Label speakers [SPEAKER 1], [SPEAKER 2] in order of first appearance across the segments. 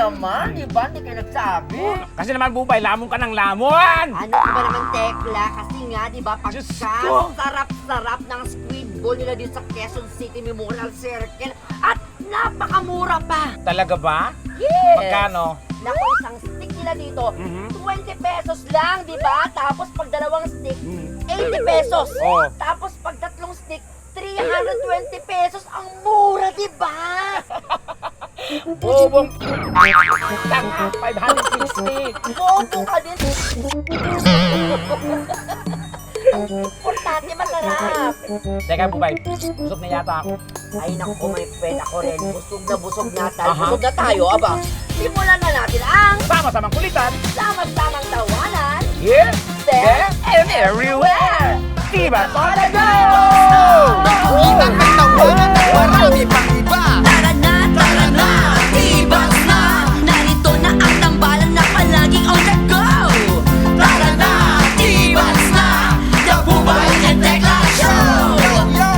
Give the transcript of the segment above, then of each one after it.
[SPEAKER 1] naman, di ba? Hindi kayo nagsabi.
[SPEAKER 2] Kasi naman, Bubay, lamon ka ng lamon!
[SPEAKER 1] Ano ka ba naman, Tekla? Kasi nga, di ba, pagka
[SPEAKER 2] Diyos ko.
[SPEAKER 1] sarap-sarap ng squid ball nila dito sa Quezon City Memorial Circle at napakamura pa.
[SPEAKER 2] Talaga ba?
[SPEAKER 1] Yes!
[SPEAKER 2] Magkano?
[SPEAKER 1] Naku, isang stick nila dito,
[SPEAKER 2] Mhm.
[SPEAKER 1] 20 pesos lang, di ba? Tapos pag dalawang stick, 80 pesos.
[SPEAKER 2] Oh.
[SPEAKER 1] Tapos pag tatlong stick, 320 pesos. Ang mura, di ba?
[SPEAKER 2] Bubong! Tanga, 560!
[SPEAKER 1] Bobo ka din. Importante, masarap.
[SPEAKER 2] Teka, Bubay, busog na yata ako.
[SPEAKER 1] Ay, naku, my friend, ako rin. Busog na tayo.
[SPEAKER 2] Aha.
[SPEAKER 1] Busog na tayo, aba. Simulan na natin ang
[SPEAKER 2] Sama-samang kulitan!
[SPEAKER 1] samang-samang tawanan.
[SPEAKER 2] Here,
[SPEAKER 1] There,
[SPEAKER 2] and everywhere! Diba? On the go!
[SPEAKER 3] Kulitan at tawanan at marami pang iba.
[SPEAKER 4] Tara na, tibas na. Narito na ang tambalan na palaging on the go.
[SPEAKER 3] Tara na, tibas na. The Bubay and Tekla Show. Yo!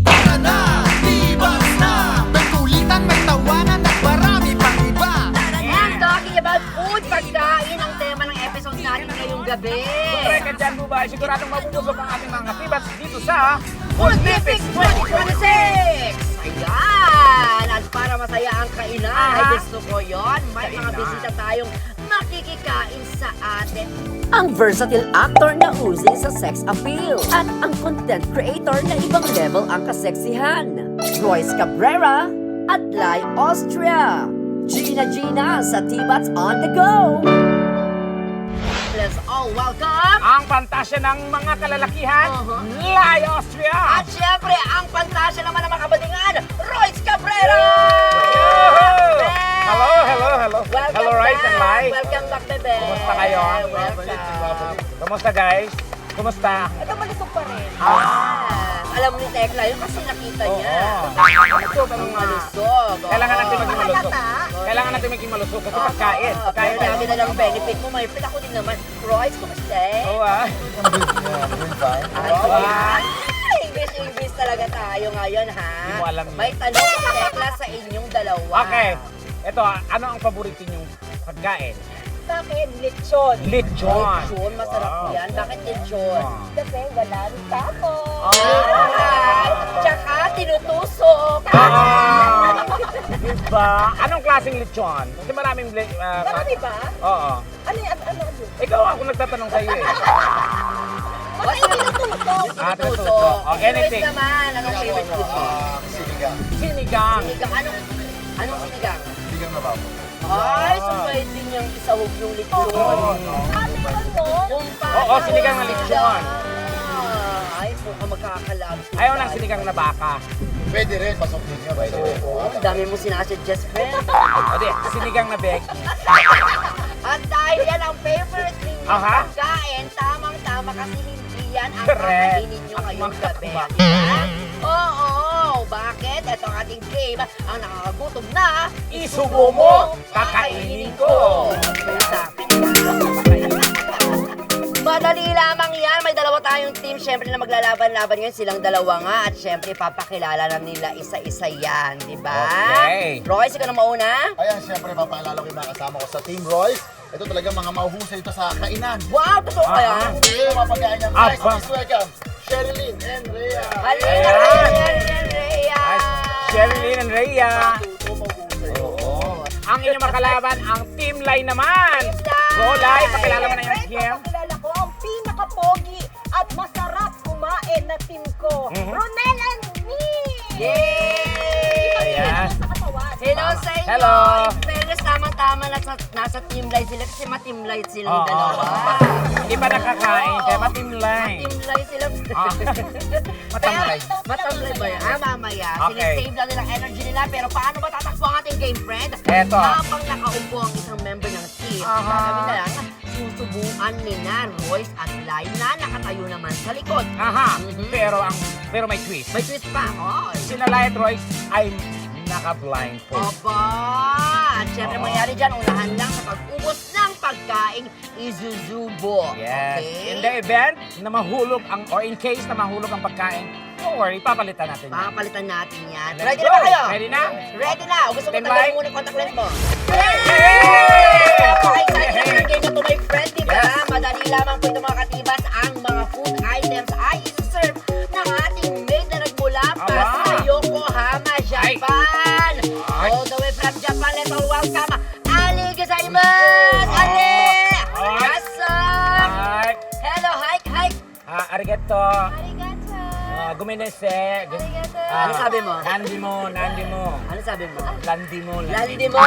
[SPEAKER 3] Tara na, tibas na. May kulitan, may tawanan at marami pang iba.
[SPEAKER 1] And talking about food, pagkain ang tema ng episode natin ngayong gabi.
[SPEAKER 2] Correct ka dyan, Bubay. Siguradong mabubusog ang ating mga tibats dito sa
[SPEAKER 1] Olympics 2026! Ayan! At para masaya ang kainan, ay gusto ko yon. May mga
[SPEAKER 2] Kainan.
[SPEAKER 1] bisita tayong makikikain sa atin. Ang versatile actor na Uzi sa sex appeal. At ang content creator na ibang level ang kaseksihan. Royce Cabrera at Lai Austria. Gina sa Tibats on the go! Let's all welcome
[SPEAKER 2] ang pantasya ng mga kalalakihan, Lai Austria!
[SPEAKER 1] at syempre, ang pantasya naman ng mga kabadingan, Royce Cabrera!
[SPEAKER 2] Hello!
[SPEAKER 1] Welcome
[SPEAKER 2] Hello, Rice and
[SPEAKER 1] back.
[SPEAKER 2] Lai.
[SPEAKER 1] Welcome back, bebe.
[SPEAKER 2] Kumusta kayo?
[SPEAKER 1] Welcome.
[SPEAKER 2] Kumusta, guys? Kumusta?
[SPEAKER 1] Ito, malusog pa rin. Alam mo ni Tekla yun kasi nakita niya.
[SPEAKER 2] Malusog, ano nga?
[SPEAKER 1] Malusog.
[SPEAKER 2] Kailangan natin maging malusog.
[SPEAKER 1] Halata.
[SPEAKER 2] Kailangan natin maging malusog kasi pagkain.
[SPEAKER 1] Pero namin na lang benefit mo, may pit ako din naman. Royce, kumusta?
[SPEAKER 2] Oo ah.
[SPEAKER 1] Ay, English talaga tayo ngayon, ha?
[SPEAKER 2] Hindi mo alam yun.
[SPEAKER 1] May tanong si Tekla sa inyong dalawa.
[SPEAKER 2] Okay. Ito, ano ang paborito niyong pagkain?
[SPEAKER 1] Sa akin, lechon.
[SPEAKER 2] Lechon.
[SPEAKER 1] Lechon, masarap
[SPEAKER 2] Wow.
[SPEAKER 1] yan. Bakit lechon?
[SPEAKER 2] Ah.
[SPEAKER 1] Kasi wala rin tapo.
[SPEAKER 2] Ah.
[SPEAKER 1] Tsaka tinutusok.
[SPEAKER 2] Diba? Anong klaseng lechon? Kasi maraming...
[SPEAKER 1] Marami ba?
[SPEAKER 2] Oo.
[SPEAKER 1] Ano yun? Ano yun?
[SPEAKER 2] Ikaw ako nagtatanong sa iyo eh.
[SPEAKER 1] Basta tinutusok.
[SPEAKER 2] tinutusok. Oh, anything.
[SPEAKER 1] Favorite naman. Anong favorite food mo?
[SPEAKER 2] Sinigang.
[SPEAKER 1] Sinigang. Anong sinigang? Ay, so pwede niyang isahog yung lechon. Ano naman to?
[SPEAKER 2] Oo, sinigang na lechon.
[SPEAKER 1] Ay, mukhang magkakalab.
[SPEAKER 2] Ayaw ng sinigang na baka.
[SPEAKER 5] Pwede rin, pasok din niya, by the way.
[SPEAKER 1] Ang dami mo sinasuggest, friend.
[SPEAKER 2] O di, sinigang na beg.
[SPEAKER 1] At dahil yan ang favorite ninyo
[SPEAKER 2] Aha.
[SPEAKER 1] pagkain, tamang-tama kasi hindi yan ang
[SPEAKER 2] Correct.
[SPEAKER 1] kakainin nyo ngayong gabi.
[SPEAKER 2] Bakit?
[SPEAKER 1] Diba? Oo, bakit? Ito ang ating game, ang nakakagutom na
[SPEAKER 2] Isubo mo, kakainin ko.
[SPEAKER 1] Madali lamang yan. May dalawa tayong team. Siyempre na maglalaban-laban ngayon. Silang dalawa nga. At siyempre, papakilala na nila isa-isa yan. Diba?
[SPEAKER 2] Okay.
[SPEAKER 1] Royce, ikaw na mauna?
[SPEAKER 5] Ayan, siyempre, papakilala ko yung mga kasama ko sa Team Royce. Ito talaga mga mahuhusay ito sa kainan.
[SPEAKER 1] Wow, totoo ba yan?
[SPEAKER 5] Ito yung mga pagkain niya. Guys,
[SPEAKER 2] Aba.
[SPEAKER 5] please welcome, Sherilyn and Rhea.
[SPEAKER 1] Halina,
[SPEAKER 2] Ayan.
[SPEAKER 1] Rhea!
[SPEAKER 2] Sherilyn and Rhea.
[SPEAKER 5] Ito mahuhusay.
[SPEAKER 2] Ang inyong makalaban, ang Team Lai naman. So, Lai, pakilala mo na yung team.
[SPEAKER 6] Kilala ko ang pinaka-pogi at masarap kumain na team ko.
[SPEAKER 2] Mhm.
[SPEAKER 6] Ronel and me!
[SPEAKER 1] Yay!
[SPEAKER 2] Ayan.
[SPEAKER 6] Sa katawan.
[SPEAKER 1] Hello sa inyo!
[SPEAKER 2] Hello.
[SPEAKER 1] In fairness, tamang-tama nasa Team Light sila kasi ma-Team Light silang
[SPEAKER 2] Oo.
[SPEAKER 1] dalawa.
[SPEAKER 2] Hindi pa nakakain, kaya ma-Team Lai.
[SPEAKER 1] Team Light sila.
[SPEAKER 2] Matamlay.
[SPEAKER 1] Matamlay ba yan? Mamaya.
[SPEAKER 2] Okay.
[SPEAKER 1] Sinisave lang nilang energy nila. Pero paano ba tatakbo ang ating game, friend?
[SPEAKER 2] Eto.
[SPEAKER 1] Habang nakaupo ang isang member ng team, gagawin na lang, susubuan ni na Royce at Lai na nakatayo naman sa likod.
[SPEAKER 2] Aha,
[SPEAKER 1] Mhm.
[SPEAKER 2] pero may twist.
[SPEAKER 1] May twist pa. Oh,
[SPEAKER 2] Sina Lai at Royce ay naka-blindfold.
[SPEAKER 1] Oba! At syempre mangyari dyan, unahan lang sa pag-ubos ng pagkaing izuzubo.
[SPEAKER 2] Yes.
[SPEAKER 1] Okay?
[SPEAKER 2] In the event na mahulog or in case na mahulog ang pagkain, don't worry, papalitan natin yan.
[SPEAKER 1] Papalitan natin yan.
[SPEAKER 2] Let's
[SPEAKER 1] Ready
[SPEAKER 2] go.
[SPEAKER 1] na ba kayo?
[SPEAKER 2] Ready na?
[SPEAKER 1] Ready na. O gusto mo
[SPEAKER 2] Stand by.
[SPEAKER 1] tanggalin muna yung contact lens mo? Napaka-excited ng game na to, my friend, di ba? Madali lamang po ito mga katibas. Ang mga food items ay isi-serve ng ating maid na nagmula pa
[SPEAKER 2] Aba.
[SPEAKER 1] sa Yokohama, Japan. All the way from Japan, let's all welcome Ali Gozaimasu! Ali! Awesome!
[SPEAKER 2] Hi.
[SPEAKER 1] Hello, hike.
[SPEAKER 2] Arigato.
[SPEAKER 6] Arigato.
[SPEAKER 2] Guminese.
[SPEAKER 1] Ano sabi mo?
[SPEAKER 2] Nandi mo.
[SPEAKER 1] Ano sabi mo?
[SPEAKER 2] Landi mo.
[SPEAKER 1] Landi mo!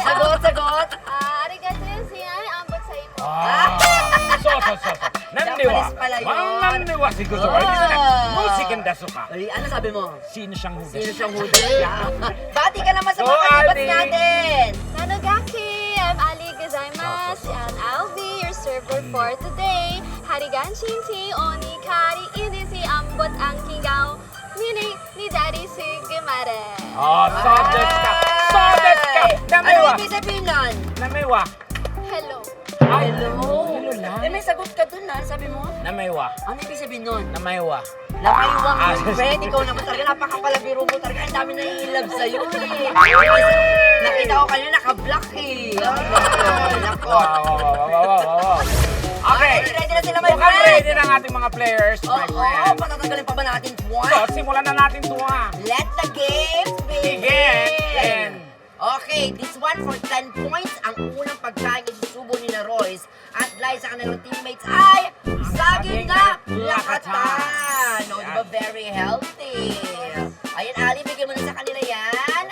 [SPEAKER 1] Sagot!
[SPEAKER 6] Arigato yan siya. Ambot sa imo.
[SPEAKER 2] So. Nandiwa.
[SPEAKER 1] Japanese pala yun.
[SPEAKER 2] Mang nandiwa si Gusto. Musikin daso ka.
[SPEAKER 1] Ay, ano sabi mo?
[SPEAKER 2] Sino siyang hudas?
[SPEAKER 1] Sino siyang hudi? Bati ka naman sa mga
[SPEAKER 2] Go,
[SPEAKER 1] katibas
[SPEAKER 2] Ali.
[SPEAKER 1] natin!
[SPEAKER 6] Nanogaki, I'm Ali Gozaimasu, and I'll be your server for today. Hariganshin ti onikari inisi ambot ang kingaw. Ni Daddy Sugimare.
[SPEAKER 2] So desu ka. Namiwa.
[SPEAKER 1] Ano ibig sabihin nun?
[SPEAKER 2] Namiwa.
[SPEAKER 6] Hello.
[SPEAKER 2] Ay,
[SPEAKER 1] Hello?
[SPEAKER 2] Hello lang.
[SPEAKER 1] Eh, may sagot ka dun ha, sabi mo?
[SPEAKER 2] Namiwa.
[SPEAKER 1] Ano ibig sabihin nun?
[SPEAKER 2] Namiwa.
[SPEAKER 1] Lamayuwang
[SPEAKER 2] Ah,
[SPEAKER 1] friend, ikaw naman talaga, napakapalabiro mo talaga. Ang dami nahihilab sa'yo eh. Nakita ko kanina, naka-block eh. Nako.
[SPEAKER 2] Wow. Okay.
[SPEAKER 1] Ready na sila, my
[SPEAKER 2] Mukhang
[SPEAKER 1] friend.
[SPEAKER 2] ready na ang ating mga players, my
[SPEAKER 1] Oo,
[SPEAKER 2] friend.
[SPEAKER 1] patatagalin pa ba natin
[SPEAKER 2] So,
[SPEAKER 1] buwan?
[SPEAKER 2] simulan na natin ito ha.
[SPEAKER 1] Let the games begin!
[SPEAKER 2] Begin.
[SPEAKER 1] Okay, this one for 10 points. Ang unang pagkain isusubo ni na Royce at Lai sa kanilang teammates ay saging na lakatan. O, di ba very healthy? Ayan, Ali, bigyan mo na sa kanila yan.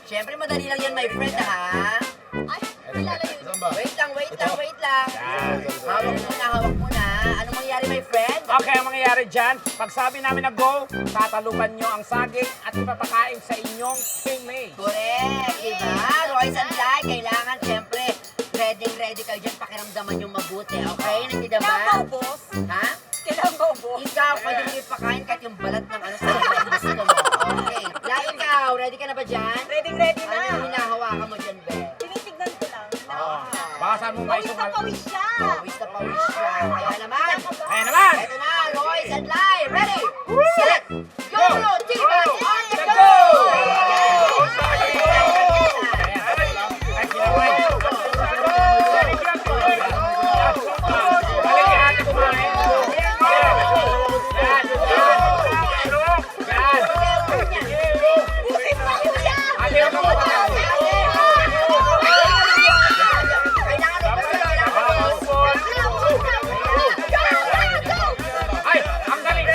[SPEAKER 1] Siyempre, madali lang yan, my friend, ha?
[SPEAKER 6] Ay, nilalayo.
[SPEAKER 5] Saan ba?
[SPEAKER 1] Wait lang. Hawak muna. Anong mangyari, my friend?
[SPEAKER 2] Okay, ang mangyayari dyan, pag sabi namin na go, tatalukan nyo ang saging at ipapakain sa inyong teammate.
[SPEAKER 1] Correct, diba? Royce and Lai, kailangan, siyempre, ready kayo dyan, pakiramdaman yung mabuti, okay? Nandiyan ba?
[SPEAKER 6] boss.
[SPEAKER 1] Ha?
[SPEAKER 6] Kailangan ba, boss?
[SPEAKER 1] Ikaw, pwede mo ipakain kahit yung balat ng ano sa ang gusto mo. Okay. Lai, ikaw, ready ka na ba dyan?
[SPEAKER 6] Ready
[SPEAKER 1] Ano yung hinahawakan mo dyan, be?
[SPEAKER 6] Tinitignan ko lang.
[SPEAKER 2] Baka saan mo
[SPEAKER 6] Pawis
[SPEAKER 2] maisong...
[SPEAKER 6] na pawis siya.
[SPEAKER 1] Pawis na pawis siya. Kaya naman.
[SPEAKER 2] Ayan naman!
[SPEAKER 1] Ito na, Royce and Lai. Ready, set, go! Tibas on the
[SPEAKER 2] Let's
[SPEAKER 1] go!
[SPEAKER 2] go! Ay, kinaway. Galing yan, ate kumain. Yan. Ate, huwag ka kumain. Ay, ang galing.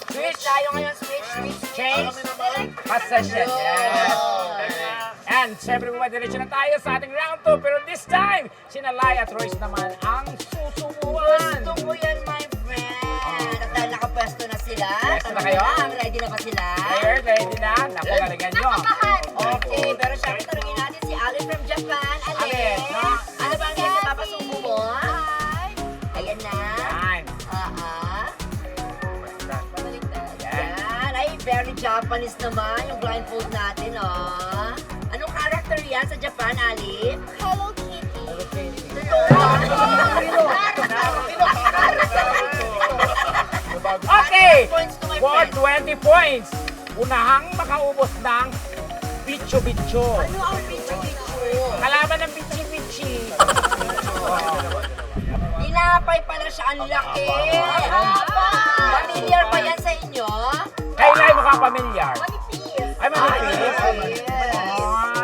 [SPEAKER 2] Switch. Change. Possession. Yes. And syempre bumadiretso na tayo sa ating round 2. Pero this time, sina Lai at Royce naman ang susubuan.
[SPEAKER 1] Gusto mo yan, my friend. At dahil nakapwesto na sila,
[SPEAKER 2] Pwesto na kayo?
[SPEAKER 1] Ready na ba sila?
[SPEAKER 2] Players, ready na? Naku, galingan nyo.
[SPEAKER 1] Okay, pero syempre tanungin natin si Ali from Japan.
[SPEAKER 2] Ali, no?
[SPEAKER 1] Ano ba ang game na papasubo mo? Ayan na.
[SPEAKER 2] Yan.
[SPEAKER 1] Yan. Ay, very Japanese naman yung blindfold natin, oh. Anong character yan sa Japan, Ali?
[SPEAKER 6] Hello Kitty.
[SPEAKER 2] Okay!
[SPEAKER 1] Points to my
[SPEAKER 2] For
[SPEAKER 1] friend.
[SPEAKER 2] 20 points, unahang makaubos ng bicho-bicho.
[SPEAKER 1] Ano ang pichu-pichu?
[SPEAKER 2] Kalaban ng bichi-bichi.
[SPEAKER 1] Tinapay pala siya, ang laki. Familiar pa yan sa inyo?
[SPEAKER 2] Kay Lai mukha pamilyar.
[SPEAKER 6] Manipis.
[SPEAKER 2] Ay, manipis.
[SPEAKER 1] Yes.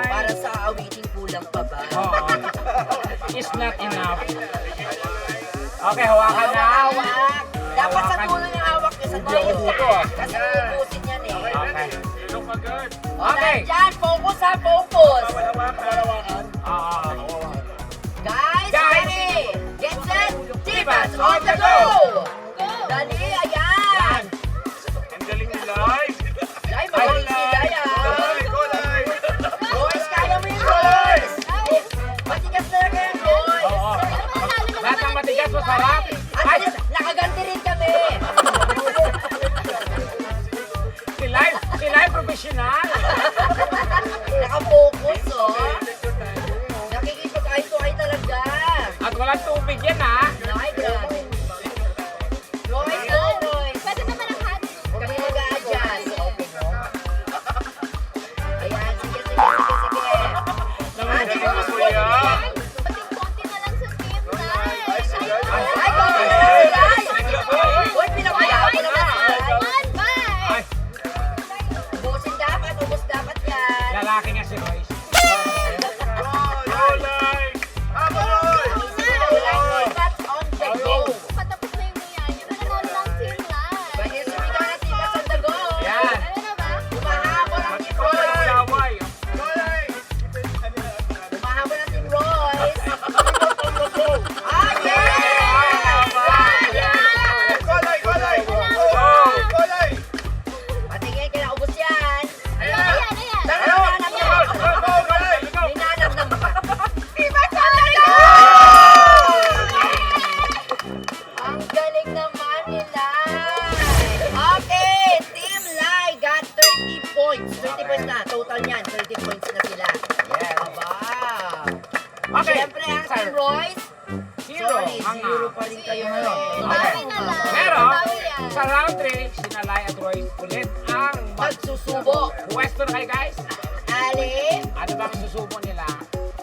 [SPEAKER 1] Para sa awiting kulang pa ba?
[SPEAKER 2] Oo. Is not enough. Okay, hawakan na.
[SPEAKER 1] Hawak. Dapat sa
[SPEAKER 2] Hawakan.
[SPEAKER 1] dulo yung hawak niya sa
[SPEAKER 2] Hindi ako
[SPEAKER 1] dulo.
[SPEAKER 2] dito, ah.
[SPEAKER 1] Kasi ubusin yan eh.
[SPEAKER 2] Okay.
[SPEAKER 1] Okay. Dyan, focus ha, focus. Guys,
[SPEAKER 2] Guys.
[SPEAKER 1] ready? Get set, Tibas on the go! Dali, ayan!
[SPEAKER 2] Ang galing ni Lai.
[SPEAKER 1] Ay, magaling sila yan! Royce, kaya mo yun, Royce! Matigas na lang yan, Royce!
[SPEAKER 2] Oo. Lahat ng matigas masarap.
[SPEAKER 1] At least, nakaganti rin kami!
[SPEAKER 2] Si Lai professional.
[SPEAKER 1] Nakafocus, oh! Nakikipag-eye to eye talaga
[SPEAKER 2] walang tubig yan, ha?
[SPEAKER 1] Ay, grabe. Royce, go, Royce.
[SPEAKER 6] Pwede naman ang hot soup.
[SPEAKER 1] Kami mag-a-adjust. Ayan, sige, sige, sige, sige. Ate Rose, go yan.
[SPEAKER 6] Pating konti na lang sa team, guys.
[SPEAKER 1] Ay, go, go, go. Uy, pinapaya ko naman.
[SPEAKER 6] One, bye!
[SPEAKER 2] Ay,
[SPEAKER 1] Ubusin dapat, ubus dapat yan.
[SPEAKER 2] lalaki nga si Royce.
[SPEAKER 1] That's on the go.
[SPEAKER 6] Patapos na yung niya. Nanalo ng team live.
[SPEAKER 1] Pwede sumigaw na si Bas on the go.
[SPEAKER 2] Yan.
[SPEAKER 6] Ano na ba?
[SPEAKER 1] Humahabol ang Team Royce.
[SPEAKER 2] Laway.
[SPEAKER 1] Humahabol ang Team Royce. Ah, yes! Patingin, kinaubos yan.
[SPEAKER 6] Ayan, ayan.
[SPEAKER 1] Nananap na. Ninanap na ba? Ang galing naman nila. Okay, Team Lai got 30 points. 30 points na. Total niyan, 30 points na sila.
[SPEAKER 2] Yes.
[SPEAKER 1] Aba.
[SPEAKER 2] Okay.
[SPEAKER 1] Siyempre, ang Team Royce,
[SPEAKER 2] Zero.
[SPEAKER 1] sorry,
[SPEAKER 2] Ang
[SPEAKER 1] zero pa rin kayo ngayon.
[SPEAKER 6] Bawi na lang.
[SPEAKER 2] Pero,
[SPEAKER 6] Bawi yan.
[SPEAKER 2] sa round 3, sinalay at Royce ulit ang
[SPEAKER 1] Magsusubo.
[SPEAKER 2] pwesto na kayo, guys.
[SPEAKER 1] Ali,
[SPEAKER 2] Ano ba ang susubo nila?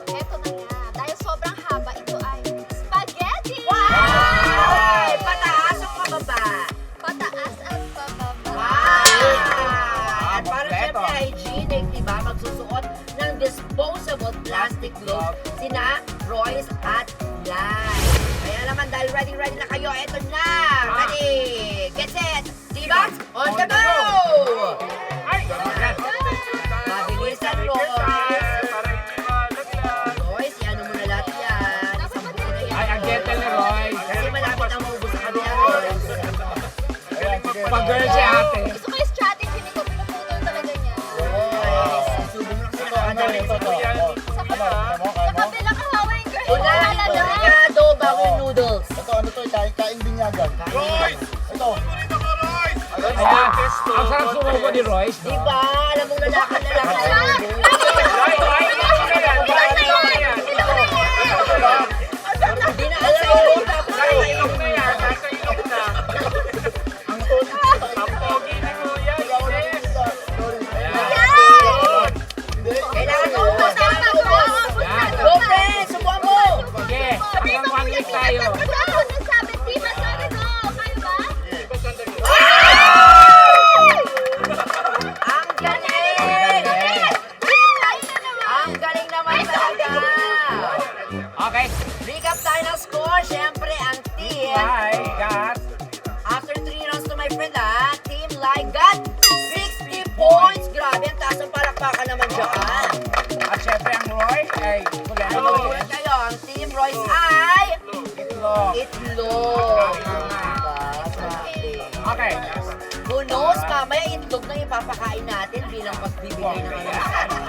[SPEAKER 6] Eto na nga. Dahil sobrang haba, ito ay spaghetti!
[SPEAKER 1] ay, pataas o pababa?
[SPEAKER 6] Pataas at pababa.
[SPEAKER 1] Wow! At para
[SPEAKER 2] kompleto.
[SPEAKER 1] syempre hygienic, diba? Magsusuot ng disposable plastic gloves sina Royce at Lai. Kaya naman dahil ready na kayo, eto na! Ready! Get set! Diba? On the go!
[SPEAKER 2] Ay! Yan.
[SPEAKER 1] Mabilisan, Royce! Royce, ano mo na lahat yan? Isang buo na yan.
[SPEAKER 2] Ay, ang gentle ni Royce.
[SPEAKER 1] Kasi malapit na maubos sa kanila, Royce.
[SPEAKER 2] Pag-girl si ate.
[SPEAKER 6] Gusto ko yung strategy nito, pinuputol talaga niya.
[SPEAKER 1] Royce, subo mo na kasi nakakadali.
[SPEAKER 6] Sa kabila kahawa yung girl.
[SPEAKER 1] Unahin mo yung adobo bago yung noodles.
[SPEAKER 5] Ito, ano to, kain binyagan. Ito.
[SPEAKER 2] Ayan. Ang sarap sumubo ni Royce. no?
[SPEAKER 1] Diba? Alam mong lalaki na lang.
[SPEAKER 2] Ay, ay,
[SPEAKER 1] Hindi na alam yung tapos
[SPEAKER 2] Nasa ilong na yan. Nasa ilong na. Ang pogi ni Kuya. Yes.
[SPEAKER 1] kailangan mo ubos. Kailangan mo ubos.
[SPEAKER 2] Yan.
[SPEAKER 1] Go, friends! Subuhan mo!
[SPEAKER 2] Sige. Hanggang 1 week tayo.
[SPEAKER 6] Nasabi, team at sabi ko. Kayo ba?
[SPEAKER 1] Ang galing! Ang galing naman talaga!
[SPEAKER 2] Okay.
[SPEAKER 1] Recap tayo ng score. Siyempre, ang team.
[SPEAKER 2] Bye. God.
[SPEAKER 1] After 3 rounds to my friend, Team Lai got 60 points. Grabe, ang taas ng palakpakan naman dyan.
[SPEAKER 2] At syempre ang Roy ay
[SPEAKER 1] Ano ulit kayo? Ang Team Royce ay
[SPEAKER 2] itlog.
[SPEAKER 1] itlog. Diba? Grabe.
[SPEAKER 2] Okay.
[SPEAKER 1] Who knows, mamaya itlog na ipapakain natin bilang pagbibigay ng ano sa atin.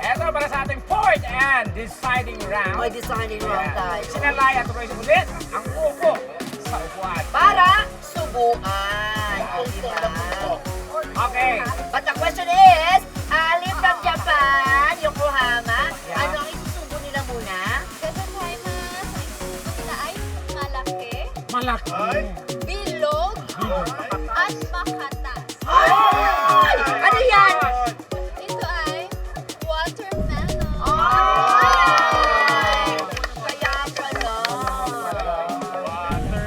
[SPEAKER 2] Eto para sa ating fourth and deciding
[SPEAKER 1] May
[SPEAKER 2] round.
[SPEAKER 1] designing round tayo.
[SPEAKER 2] Sinalay at Royce ulit ang upo sa upuan.
[SPEAKER 1] Para subuan. Diba?
[SPEAKER 2] Okay.
[SPEAKER 1] But the question is, Ali from Japan, Yokohama, ano ang isusubo nila muna?
[SPEAKER 6] Gazataimasu. Ang isusunod nila ay malaki,
[SPEAKER 2] Malaki.
[SPEAKER 6] bilog, at makatas.
[SPEAKER 1] Ay! Ano yan?
[SPEAKER 6] Ito ay watermelon.
[SPEAKER 1] Ay! Kaya pala.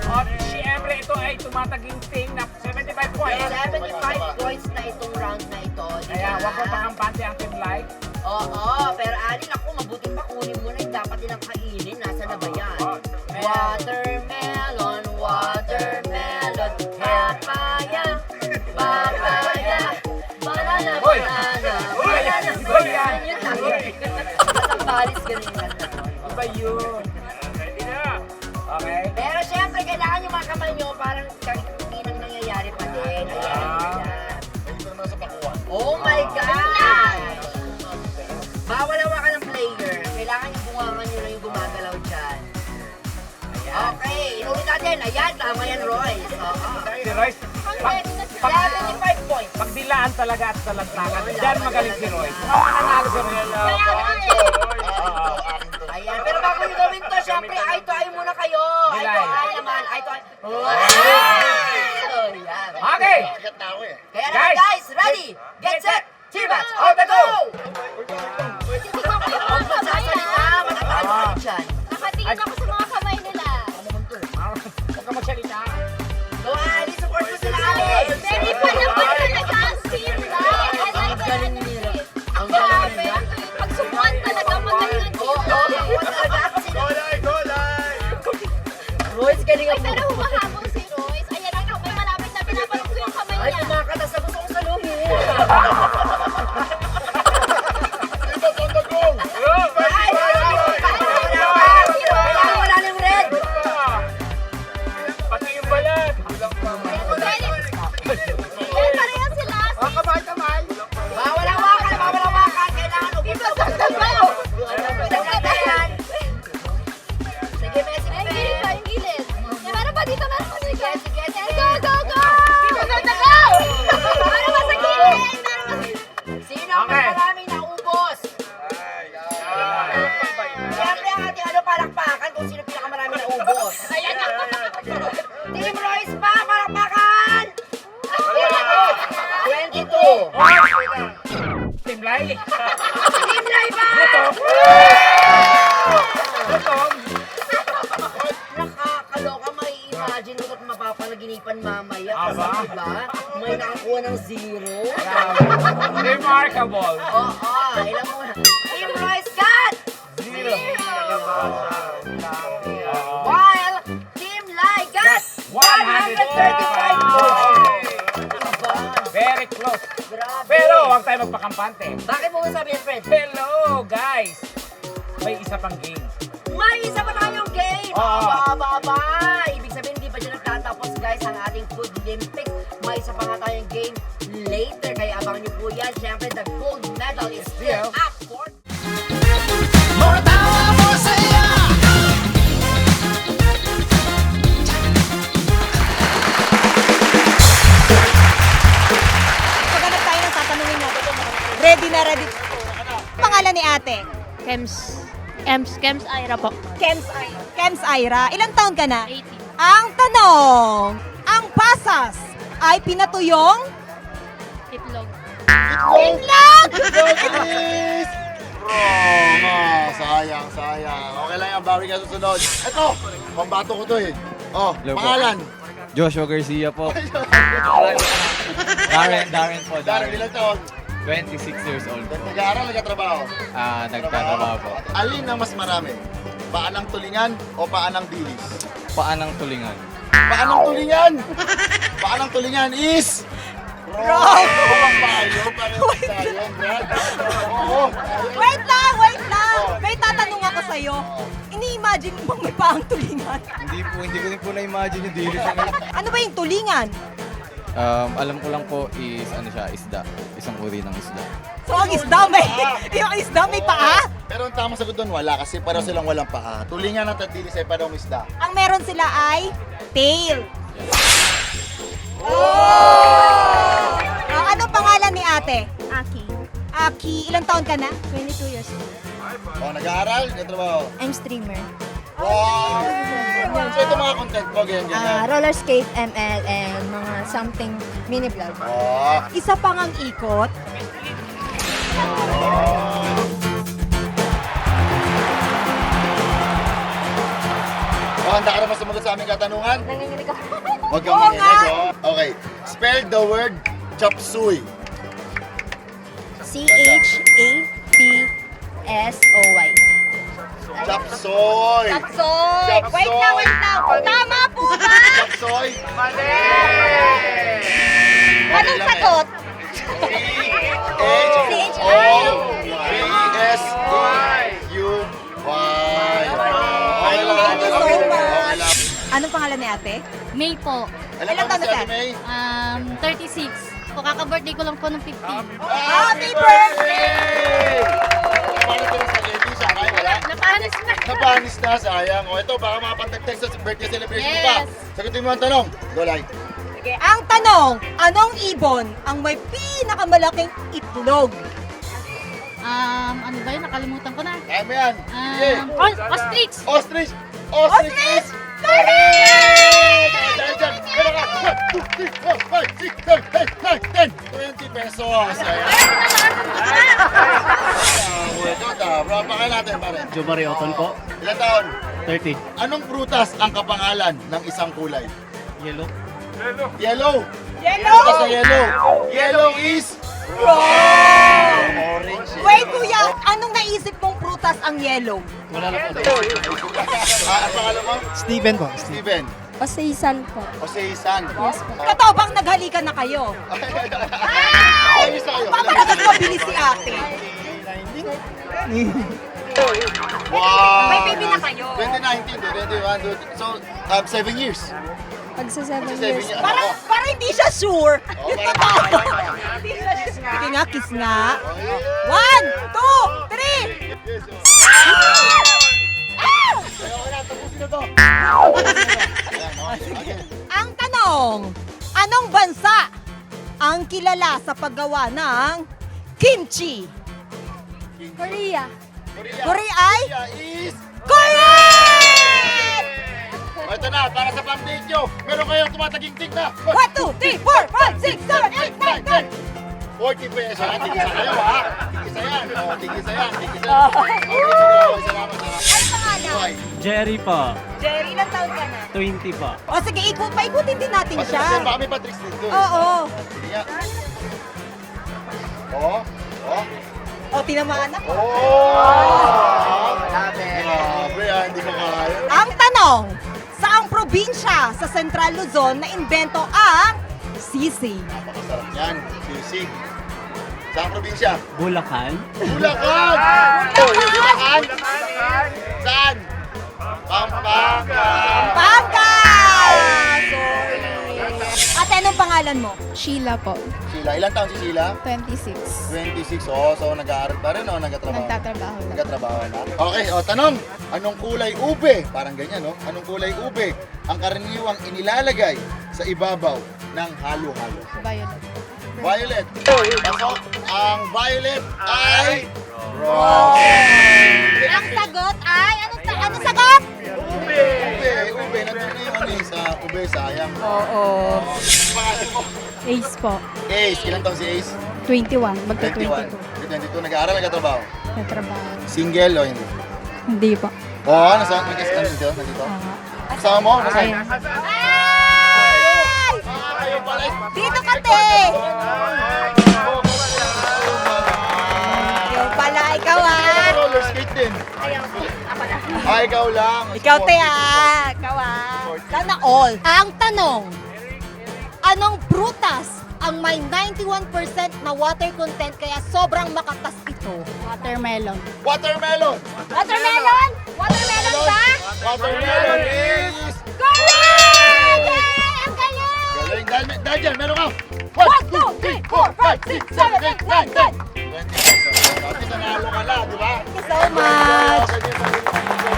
[SPEAKER 2] At syempre ito ay tumataginting na 75 points.
[SPEAKER 1] 75 points na itong round na ito.
[SPEAKER 2] Kaya wag mo pakampante ang Team Light.
[SPEAKER 1] Oo, pero alin ako, mabuti pa kunin mo na yung dapat nilang kainin. Nasa na ba yan? Watermelon, watermelon, papaya, papaya, banana,
[SPEAKER 2] Hoy!
[SPEAKER 1] banana,
[SPEAKER 2] Hoy!
[SPEAKER 1] banana,
[SPEAKER 2] Iba yan!
[SPEAKER 1] Yun lang yun. Sa Paris, ganun yung kanta.
[SPEAKER 2] Iba yun. Okay.
[SPEAKER 1] Pero syempre, kailangan yung mga kamay nyo parang hindi nang nangyayari pa din. Ayan.
[SPEAKER 5] Ito naman sa pakuan.
[SPEAKER 1] Oh my God! Bawal hawakan ng player. Kailangan yung bungangan nyo lang yung gumagalaw dyan. Okay, inulit natin. Ayan, tama yan, Royce. Oo.
[SPEAKER 2] Si Royce,
[SPEAKER 6] Ready na sila.
[SPEAKER 1] 75 points.
[SPEAKER 2] pagdilaan talaga at talantakan. Diyan magaling si Royce. Mananalo si Royce.
[SPEAKER 6] Kaya nga eh.
[SPEAKER 5] Akin to.
[SPEAKER 1] Ayan, pero bago nyo gawin to, syempre, ay to ay muna kayo.
[SPEAKER 2] Pilay.
[SPEAKER 1] Ay naman, ay to.
[SPEAKER 2] Okay.
[SPEAKER 5] Sikat na ako eh.
[SPEAKER 1] Kaya
[SPEAKER 2] Guys,
[SPEAKER 1] naman guys, ready, get set, T-Bats, on the go! Huwag magsasalita, matatalo ka dyan.
[SPEAKER 6] Nakatingin ako sa mga kamay nila.
[SPEAKER 2] Huwag ka magsalita.
[SPEAKER 1] Go, Ali, support mo sila, Ali!
[SPEAKER 6] Very fun naman talaga ang team life. I like the energy. Ang grabe. Pagsubuan talaga magaling ang team life.
[SPEAKER 1] Royce, galing
[SPEAKER 6] Ay,
[SPEAKER 1] ang
[SPEAKER 6] pero humahabol si Royce. Ayan ang kamay, malapit na pinapalok ko yung kamay
[SPEAKER 1] Ay,
[SPEAKER 6] niya.
[SPEAKER 1] kumakatas na gusto kong salungin.
[SPEAKER 5] T-Bats on the go!
[SPEAKER 1] Ay, kailangan wala ng red.
[SPEAKER 2] Pati yung balat.
[SPEAKER 6] Ayan, pareha sila.
[SPEAKER 1] Bawal ang wakan, bawal ang wakan. Kailangan ubos na ubos na ubos. Sige, Messi,
[SPEAKER 6] Ay,
[SPEAKER 1] Messi.
[SPEAKER 6] gilid pa, yung gilid. Yan, meron pa dito, meron pa dito.
[SPEAKER 1] Sige,
[SPEAKER 6] Yan, go, go, go! Go, go, go! Meron pa sa gilid, meron pa sa...
[SPEAKER 1] Sino ang
[SPEAKER 2] Okay.
[SPEAKER 1] maraming naubos? Siyempre ang ating palakpakan kung sino pinakamaraming naubos.
[SPEAKER 6] Ayan na.
[SPEAKER 1] Team Royce pa, palakpakan! 22.
[SPEAKER 2] Timlay.
[SPEAKER 1] Team Lai pa!
[SPEAKER 2] Gutom.
[SPEAKER 1] Nakakaloka, may imagine mo at mapapalaginipan mamaya. Kasi
[SPEAKER 2] Aba.
[SPEAKER 1] diba, may nakakuha ng 0.
[SPEAKER 2] Remarkable.
[SPEAKER 1] Oo, ilan mo na. Team Royce got
[SPEAKER 2] 0.
[SPEAKER 1] 0. While Team Lai got 135 points. Aba,
[SPEAKER 2] Very close.
[SPEAKER 1] grabe.
[SPEAKER 2] Pero huwag tayo magpakampante.
[SPEAKER 1] Bakit mo sabi yan, Fred?
[SPEAKER 2] Hello, guys. May isa pang game.
[SPEAKER 1] May isa pa tayong game!
[SPEAKER 2] Oo.
[SPEAKER 1] Aba. Ibig sabihin, hindi pa dyan nagtatapos, guys, ang ating Food Olympics. May isa pa nga tayong game later, kaya abangan niyo po yan. Siyempre, the gold medal is still up for...
[SPEAKER 3] More tawa, more saya.
[SPEAKER 7] Paghanap tayo ng tatanungin natin. Ready na ready. Pangalan ni ate?
[SPEAKER 8] Kems Ira po.
[SPEAKER 7] Kems Ira. Ilang taon ka na?
[SPEAKER 8] 18.
[SPEAKER 7] Ang tanong, ang pasas ay pinatuyong
[SPEAKER 8] Itlog.
[SPEAKER 7] itlog!
[SPEAKER 5] Please! Wrong! Ah, sayang. Okay lang yan, bawi ka susunod. Ito, pambato ko to eh. Oh,
[SPEAKER 9] Hello po.
[SPEAKER 5] pangalan.
[SPEAKER 9] Joshua Garcia po. Darren po.
[SPEAKER 5] Darren, ilang taon?
[SPEAKER 9] 26 years old po.
[SPEAKER 5] Nag-aaral, nagkatrabaho.
[SPEAKER 9] Nagtatrabaho po.
[SPEAKER 5] Alin ang mas marami? Paanang tulingan o paanang dilis?
[SPEAKER 9] Paanang tulingan?
[SPEAKER 5] Paanang tulingan? Paanang tulingan is... Wrong! Payo, pareho tayo, Brad. Oo.
[SPEAKER 7] Wait lang! May tatanong ako sa'yo. Ini-imagine mo bang may paang tulingan?
[SPEAKER 9] Hindi ko rin po na-imagine yung dilis na
[SPEAKER 7] Ano ba yung tulingan?
[SPEAKER 9] alam ko lang po is isda. Isang uri ng isda.
[SPEAKER 7] So ang isda yung isda may paa?
[SPEAKER 5] Pero ang tamang sagot doon, wala. Kasi pareho silang walang paa. Tulingan at dilis ay parehong isda.
[SPEAKER 7] Ang meron sila ay tail. Oh! Anong pangalan ni ate? Aki. Ilang taon ka na?
[SPEAKER 8] 22 years old.
[SPEAKER 5] O, nag-aaral? Nagtatrabaho?
[SPEAKER 8] I'm streamer.
[SPEAKER 5] Wow! So ito mga content ko, ganyan.
[SPEAKER 8] Roller skate, ML, and mga something mini vlog.
[SPEAKER 5] Oh,
[SPEAKER 7] Isa pang ang ikot.
[SPEAKER 5] handa ka na ba sumagot sa aming katanungan?
[SPEAKER 6] Nanginginig ako.
[SPEAKER 5] Huwag kang
[SPEAKER 7] Oo
[SPEAKER 5] manginig, oh. Okay. Spell the word chop suey.
[SPEAKER 8] CHAPSOY.
[SPEAKER 5] Chop soy.
[SPEAKER 7] Kapsoy!
[SPEAKER 5] Kapsoy.
[SPEAKER 7] Wait lang! Tama po ba?
[SPEAKER 5] Chop soy. Mali!
[SPEAKER 7] Anong sagot?
[SPEAKER 5] C-H-O-B-S-U-Y.
[SPEAKER 7] Thank you so much. Anong pangalan ni ate?
[SPEAKER 8] May po.
[SPEAKER 7] Ilang taon na siya?
[SPEAKER 8] 36. Po, kaka-birthday ko lang po ng 15.
[SPEAKER 7] Happy birthday!
[SPEAKER 5] Paano ito ng spaghetti? Siya kayo, wala?
[SPEAKER 8] Napanis na.
[SPEAKER 5] Napanis na, sayang. O ito, baka makapag-text sa birthday celebration mo pa.
[SPEAKER 8] Yes.
[SPEAKER 5] Sagutin mo ang tanong. Go, Lai.
[SPEAKER 7] Ang tanong, anong ibon ang may pinakamalaking itlog?
[SPEAKER 8] Ano ba yun? Nakalimutan ko na.
[SPEAKER 5] Kaya mo yan. Sige.
[SPEAKER 8] Ostrich!
[SPEAKER 5] Ostrich! Ostrich is correct! Dahil dyan, meron ka. 1, 2, 3, 4, 5, 6, 7, 8, 9, 10. 20 pesos. Ayan. Bro, pakay natin, pare.
[SPEAKER 10] Jomari Oton po,
[SPEAKER 5] Ilan taon?
[SPEAKER 10] 30.
[SPEAKER 5] Anong prutas ang kapangalan ng isang kulay?
[SPEAKER 10] Yellow.
[SPEAKER 5] Yellow.
[SPEAKER 7] Yellow!
[SPEAKER 5] Prutas na yellow. Yellow is
[SPEAKER 7] Wrong!
[SPEAKER 5] orange.
[SPEAKER 7] Wait, kuya, anong naisip mong prutas ang yellow?
[SPEAKER 10] Wala na po.
[SPEAKER 5] Ang pangalan mo?
[SPEAKER 10] Steven po.
[SPEAKER 5] Steven.
[SPEAKER 6] Pasaysan po.
[SPEAKER 5] Oseisan.
[SPEAKER 7] Totoo bang naghalikan na kayo?
[SPEAKER 5] Ayos tayo.
[SPEAKER 7] Papalagat mabilis si ate.
[SPEAKER 5] Wow.
[SPEAKER 7] May baby na kayo.
[SPEAKER 5] 2019, 21, so 7 years.
[SPEAKER 6] Pagsa 7
[SPEAKER 5] 7 years.
[SPEAKER 7] Parang hindi siya sure.
[SPEAKER 5] Oh,
[SPEAKER 7] Yung
[SPEAKER 5] parang-
[SPEAKER 7] totoo. Hindi siya sure. Sige nga, kiss nga. 1, 2, 3. Ang tanong, anong bansa ang kilala sa paggawa ng kimchi?
[SPEAKER 6] Korea.
[SPEAKER 7] Korea ay
[SPEAKER 5] Korea is...
[SPEAKER 7] correct!
[SPEAKER 5] O, ito na, para sa pang-date nyo, meron kayong tumataging-tig na.
[SPEAKER 7] 1, 2, 3, 4, 5, 6, 7, 8, 9, 10.
[SPEAKER 5] 40 pesos. Tigisa kayo, ha? Tigisa yan. O, tigisa yan. Tigisa yan. Okay, salamat.
[SPEAKER 7] Ano pangalan?
[SPEAKER 10] Jerry po,
[SPEAKER 7] Jerry, ilang taon ka na?
[SPEAKER 10] 20 po.
[SPEAKER 7] O sige, paikutin din natin
[SPEAKER 5] Kasi
[SPEAKER 7] siya.
[SPEAKER 5] baka may patricks dito.
[SPEAKER 7] Oo.
[SPEAKER 5] Sige nga. O.
[SPEAKER 7] O, tinamaan ako.
[SPEAKER 5] Grabe, hindi ko kaya.
[SPEAKER 7] Ang tanong, saang probinsya sa Central Luzon na invento ang sisig?
[SPEAKER 5] Napakasarap yan. Sisig. Saan probinsya?
[SPEAKER 10] Bulacan.
[SPEAKER 5] Bulacan! Oh, Bulacan? Saan? Pampanga!
[SPEAKER 7] Pampanga! Sorry. Ate, anong pangalan mo?
[SPEAKER 6] Sheila po.
[SPEAKER 5] Sheila, ilang taon si Sheila?
[SPEAKER 6] 26.
[SPEAKER 5] 26. Oh, so nag-aaral pa rin o nagtatrabaho?
[SPEAKER 6] Nagtatrabaho lang.
[SPEAKER 5] Nagtatrabaho na. Okay, tanong. Anong kulay ube? Parang ganyan, no? Anong kulay ube ang karaniwang inilalagay sa ibabaw ng halo-halo?
[SPEAKER 6] Violet.
[SPEAKER 5] Violet. Pasok. Ang violet ay... wrong.
[SPEAKER 7] Ang sagot ay, anong sagot?
[SPEAKER 5] Ube. Nandun na yung ano eh, sa ube, sayang.
[SPEAKER 7] Oo.
[SPEAKER 5] Pangalan mo?
[SPEAKER 6] Ace po.
[SPEAKER 5] Ace. Ilang taon si Ace?
[SPEAKER 6] 21.
[SPEAKER 5] 21. 22. Nag-aaral, nagtatrabaho?
[SPEAKER 6] Nagtrabaho.
[SPEAKER 5] Single o hindi?
[SPEAKER 6] Hindi po.
[SPEAKER 5] Oo, nasa nandito? Kasama mo? Nasaan?
[SPEAKER 7] Ay!
[SPEAKER 5] Kayo pala.
[SPEAKER 7] Dito ka, te! Ikaw pala, ikaw ah!
[SPEAKER 5] Roller skate din. Ikaw lang.
[SPEAKER 7] Ikaw, te ah! Ikaw ah! Sana all. Ang tanong, anong prutas ang may 91% na water content kaya sobrang makatas ito?
[SPEAKER 8] Watermelon.
[SPEAKER 5] Watermelon.
[SPEAKER 7] Watermelon? Watermelon ba?
[SPEAKER 5] Watermelon is...
[SPEAKER 7] Correct! Yay! Ang galing!
[SPEAKER 5] Galing. Dahil dyan, meron ka.
[SPEAKER 7] 1, 2, 3, 4, 5, 6, 7, 8, 9, 10.
[SPEAKER 5] 20 pesos. Tapos nanalo ka lang, di ba?
[SPEAKER 7] Thank you so much!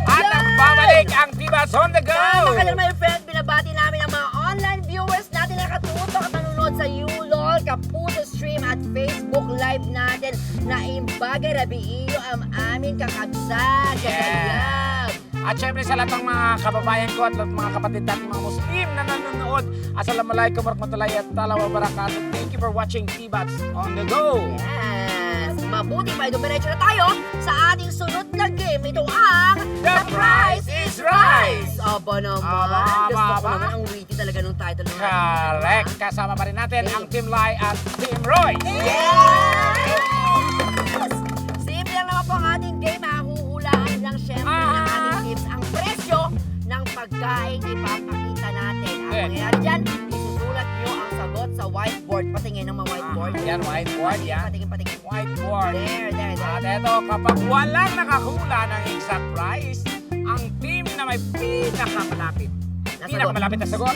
[SPEAKER 2] At nagbabalik ang Tibas on the Go!
[SPEAKER 1] Tama ka lang, my friend. Binabati namin ang mga online viewers natin na katuto at nanonood sa YouLol, Kapuso Stream at Facebook Live natin na Imbagay Rabiillo ang aming kakabsat. Kagayab.
[SPEAKER 2] At syempre sa lahat ng mga kababayan ko at lahat ng mga kapatid natin mga Muslim na nanonood. Assalamualaikum warahmatullahi wabarakatuh. Thank you for watching Tibats on the Go!
[SPEAKER 1] Yes! Mabuti pa, dumiretso na tayo sa ating sunod na game. Ito ang
[SPEAKER 2] The Price is Rice!
[SPEAKER 1] Aba naman.
[SPEAKER 2] Aba.
[SPEAKER 1] Gusto ko naman ang witty talaga nung title ng
[SPEAKER 2] Correct! Kasama pa rin natin ang Team Lai at Team Roy!
[SPEAKER 1] Yes! Simple lang naman po ang ating game. Mahuhulaan lang syempre ng ating tips ang presyo ng pagkain ipapakita natin. Ang
[SPEAKER 2] Good.
[SPEAKER 1] mangyayari dyan, isusulat nyo ang sagot sa whiteboard. Patingin ng mga whiteboard.
[SPEAKER 2] Yan, whiteboard yan.
[SPEAKER 1] Patingin.
[SPEAKER 2] Whiteboard.
[SPEAKER 1] There.
[SPEAKER 2] At eto, kapag walang nakahula ng exact price, ang team na may pinakamalapit na sagot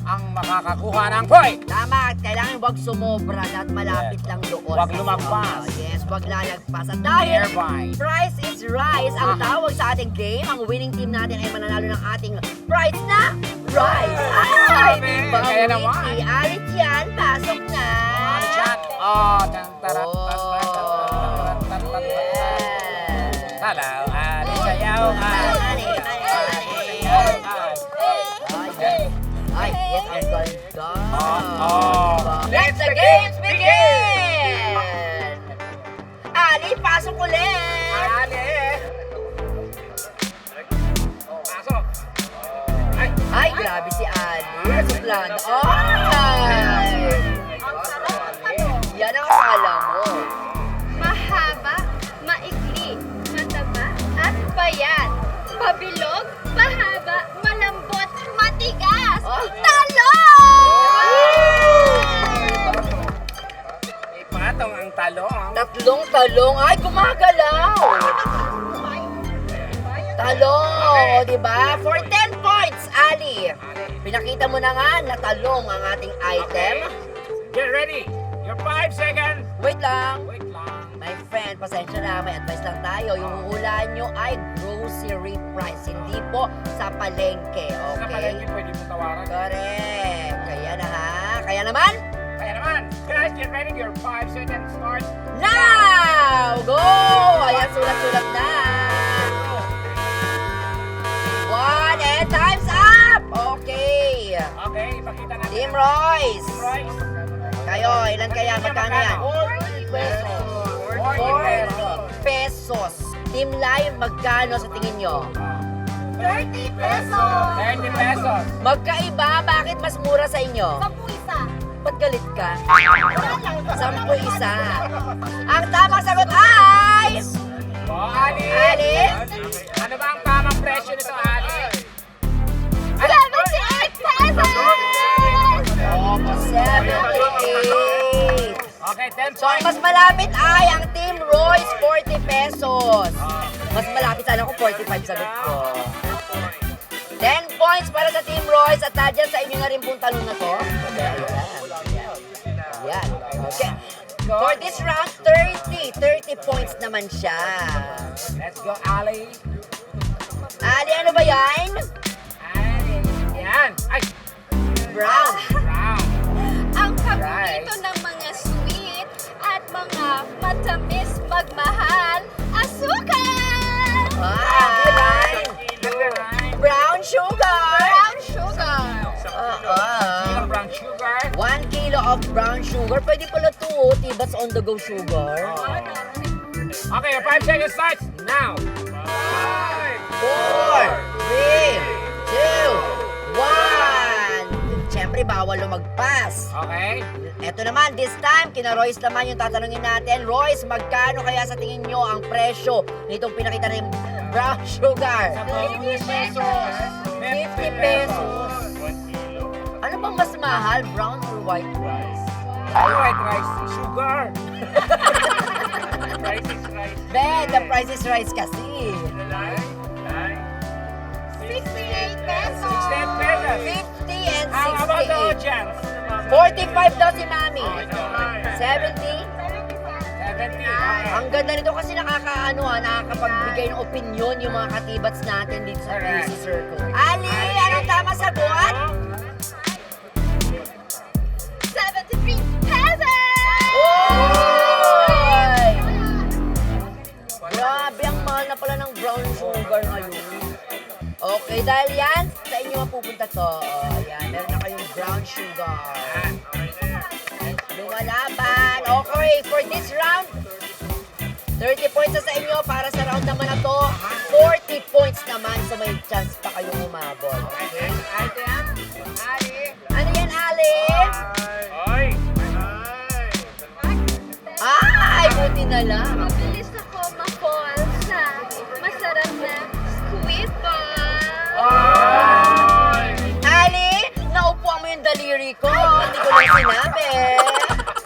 [SPEAKER 2] ang makakakuha ng point.
[SPEAKER 1] Tama, kailangan wag sumobra at malapit lang doon.
[SPEAKER 2] Wag lumagpas.
[SPEAKER 1] Yes, wag lalagpas. At dahil
[SPEAKER 2] Nearby.
[SPEAKER 1] Price is Rice ang tawag sa ating game, ang winning team natin ay mananalo ng ating prize na Rice. Ay! ba
[SPEAKER 2] Kaya
[SPEAKER 1] ang
[SPEAKER 2] naman.
[SPEAKER 1] witty? Alit yan, pasok na.
[SPEAKER 2] Ano siya? Oh, tantarat. Hello, Ali sayaw.
[SPEAKER 1] Ay, yes, ang ganda.
[SPEAKER 2] Oh.
[SPEAKER 1] Let the games begin! Ali, pasok ulit!
[SPEAKER 2] Ali. Pasok.
[SPEAKER 1] Ay, grabe si Ali. Suplado. Ay! Yan ang akala mo.
[SPEAKER 6] Mahaba, maikli, mataba, at payat. Pabilog, mahaba, malambot, matigas.
[SPEAKER 1] Oh.
[SPEAKER 2] Ipatong ang talong.
[SPEAKER 1] Tatlong talong. Ay, gumagalaw. Talong, di ba? For 10 points, Ali. Pinakita mo na nga na talong ang ating item.
[SPEAKER 2] Get ready. Your 5 seconds.
[SPEAKER 1] Wait lang.
[SPEAKER 2] Wait lang.
[SPEAKER 1] My friend, pasensya na, may advice lang tayo. Yung huhulaan nyo ay grocery price, hindi po sa palengke,
[SPEAKER 2] Sa palengke
[SPEAKER 1] okay?
[SPEAKER 2] pwede mo tawaran.
[SPEAKER 1] Correct. Kaya na ha? Kaya naman?
[SPEAKER 2] Kaya naman. Guys, get ready. Your 5 seconds starts.
[SPEAKER 1] Now! Go! Ayan, sulat-sulat na. 1 and time's up! Okay.
[SPEAKER 2] Okay, ipakita natin.
[SPEAKER 1] Team Royce.
[SPEAKER 2] Royce.
[SPEAKER 1] Kayo, ilan kaya? Magkano yan?
[SPEAKER 2] 40 pesos.
[SPEAKER 1] 40 pesos. Team Live, magkano sa tingin nyo?
[SPEAKER 6] 30 pesos!
[SPEAKER 2] 30 pesos.
[SPEAKER 1] Magkaiba, bakit mas mura sa inyo?
[SPEAKER 6] 10 isa.
[SPEAKER 1] Ba't galit ka? 10 isa. Ang tamang sagot ay...
[SPEAKER 2] Oh, Ali.
[SPEAKER 1] Ali?
[SPEAKER 2] Ano ba ang tamang presyo nito, Ali?
[SPEAKER 6] 78 pesos!
[SPEAKER 1] Oh, 78.
[SPEAKER 2] Okay, 10
[SPEAKER 1] So, ang
[SPEAKER 2] points.
[SPEAKER 1] mas malapit ay ang Team Royce, 40 pesos. Mas malapit sana kung 45 sagot ko. 10 points para sa Team Royce at nadyan sa inyo na rin pong tanong na to. Ayan. Okay. For this round, 30 points naman siya.
[SPEAKER 2] Let's go, Ali.
[SPEAKER 1] Ali, ano ba yan?
[SPEAKER 2] Ali. Yan. Ay,
[SPEAKER 1] Brown.
[SPEAKER 2] brown.
[SPEAKER 6] Ang paborito ng mga sweet at mga matamis magmahal, asukal!
[SPEAKER 1] Ay,
[SPEAKER 2] Right.
[SPEAKER 1] brown sugar.
[SPEAKER 6] Brown sugar!
[SPEAKER 2] Yung brown sugar.
[SPEAKER 1] 1 kilo of brown sugar. Pwede pala ito, Tibats on the go sugar.
[SPEAKER 2] Okay, your 5 seconds starts now.
[SPEAKER 1] 4, 3, 2, 1. Siyempre, bawal lumagpas.
[SPEAKER 2] Okay.
[SPEAKER 1] Eto naman, this time, kina Royce naman yung tatanungin natin. Royce, magkano kaya sa tingin nyo ang presyo nitong pinakita na yung brown sugar?
[SPEAKER 2] 50 pesos.
[SPEAKER 1] 50 pesos. Ano bang mas mahal, brown or white rice?
[SPEAKER 2] White rice. Sugar. Rice is rice.
[SPEAKER 1] Ben, the price is rice kasi.
[SPEAKER 6] 68 pesos!
[SPEAKER 2] 10 pesos.
[SPEAKER 1] 50 and
[SPEAKER 2] How about the
[SPEAKER 1] 68.
[SPEAKER 2] audience?
[SPEAKER 1] 45 daw si Mami. 70.
[SPEAKER 2] 70.
[SPEAKER 1] Ang ganda nito kasi nakakapagbigay ng opinion yung mga katibats natin dito sa Crazy Circle. Ali, anong tama sagot?
[SPEAKER 6] 73 pesos!
[SPEAKER 1] Oy! Grabe, ang mahal na pala ng brown sugar ngayon. Okay, dahil yan, sa inyo mapupunta to. O, yan, meron na kayong brown sugar. Lumalaban. Okay, for this round, 30 points na sa inyo. Para sa round naman na to, 40 points naman. So may chance pa kayong umabot. Okay?
[SPEAKER 2] Item. Ali.
[SPEAKER 1] Ano yan, Ali?
[SPEAKER 2] Oy.
[SPEAKER 1] Ay, buti na lang.
[SPEAKER 6] Mabilis ako ma-fall sa masarap na squid ball.
[SPEAKER 1] Ali, naupuan mo yung daliri ko. Hindi ko lang sinabi.